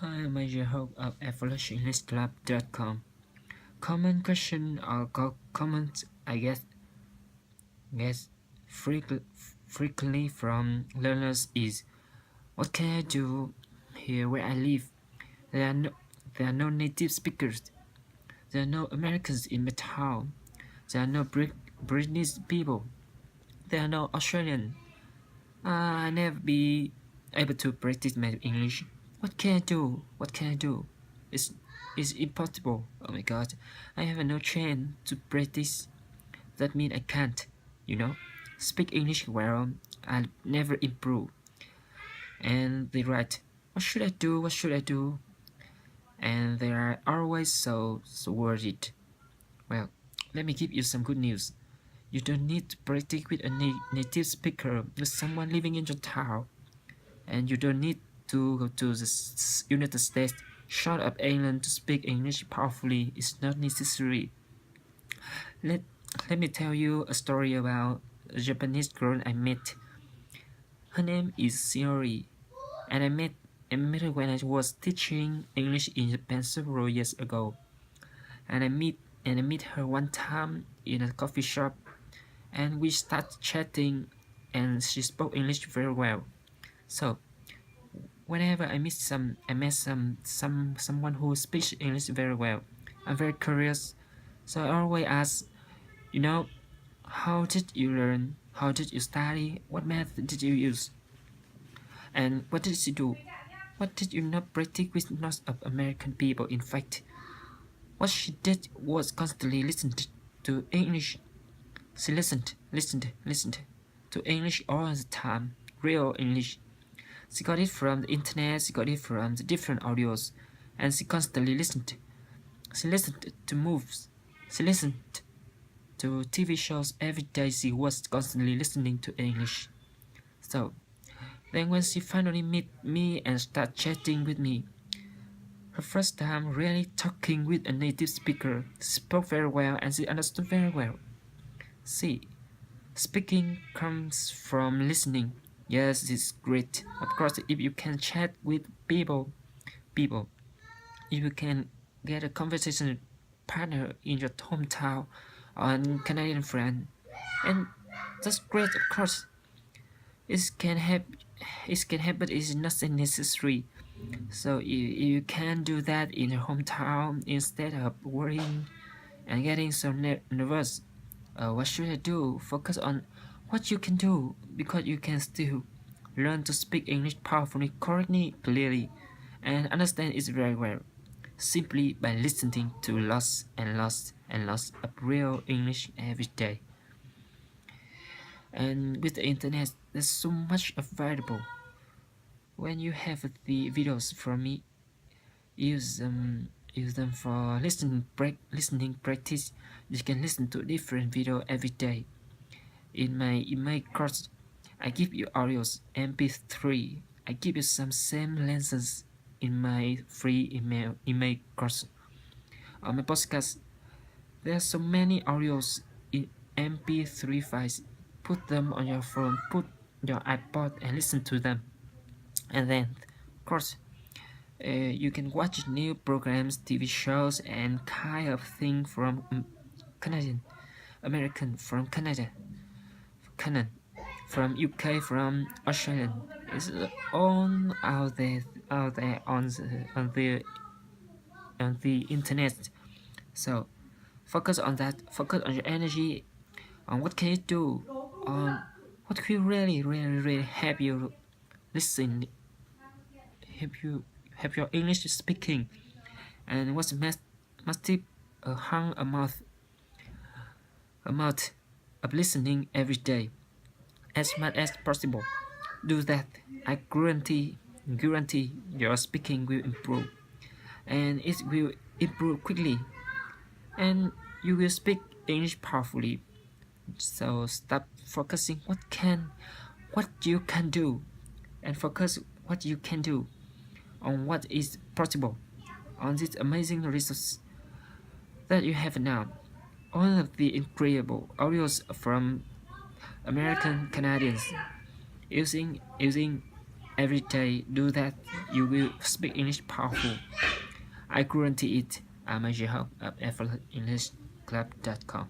Hi, I'm your host of EvolutionistClub.com. Common question or comments I guess frequently, frequently from learners is, what can I do here where I live? There are no, there are no native speakers. There are no Americans in my town. There are no British people. There are no Australian. I never be able to practice my English. What can I do? What can I do? It's, it's impossible. Oh my god. I have no chance to practice. That means I can't, you know? Speak English well. I'll never improve. And they write, what should I do? What should I do? And they are always so worried. Well, let me give you some good news. You don't need to practice with a native speaker, with someone living in your town. And you don't need to go to the United States, short of England to speak English powerfully. It's not necessary. Let, let me tell you a story about a Japanese girl I met. Her name is Shiori, and I met her when I was teaching English in Japan several years ago. And I met her one time in a coffee shop, and we started chatting, and she spoke English very well. So whenever I met someone who speaks English very well, I'm very curious. So I always ask, you know, how did you learn? How did you study? What method did you use? And what did you do? What did you not practice with most of American people? In fact, what she did was constantly listen to English. She listened to English all the time, real English. She got it from the internet, she got it from the different audios, and she constantly listened. She listened to movies, she listened to TV shows every day. She was constantly listening to English. So, then when she finally met me and started chatting with me, her first time really talking with a native speaker, she spoke very well and she understood very well. See, speaking comes from listening. Yes, it's great. Of course, if you can chat with people, if you can get a conversation partner in your hometown or Canadian friend, and that's great. Of course, it can help. It can help, but it's not necessary. So you can do that in your hometown instead of worrying and getting so nervous. What should I do? Focus on what you can do, because you can still learn to speak English powerfully, correctly, clearly, and understand it very well, simply by listening to lots and lots and lots of real English every day. And with the internet, there's so much available. When you have the videos from me, use them for listening practice. You can listen to different video every day. In my course, I give you audios MP3. I give you some same lessons in my free email course. On my podcast, there are so many audios in MP3 files. Put them on your phone, put your iPod and listen to them. And then, of course, you can watch new programs, TV shows, and kind of thing from Canadian, American, from Canada, from UK, from Australian. It's all out there on the internet. So focus on that. Focus on your energy. On what can you do? On what can really help you listen, help your English speaking, and what's must tip a month of listening every day, as much as possible. Do that. I guarantee your speaking will improve, and it will improve quickly, and you will speak English powerfully. So stop focusing what you can do, and focus what you can do on what is possible, on this amazing resource that you have now. All of the incredible audios from American Canadians using every day. Do that, you will speak English powerful. I guarantee it. I'm Majid Hawk of effortlessenglishclub.com.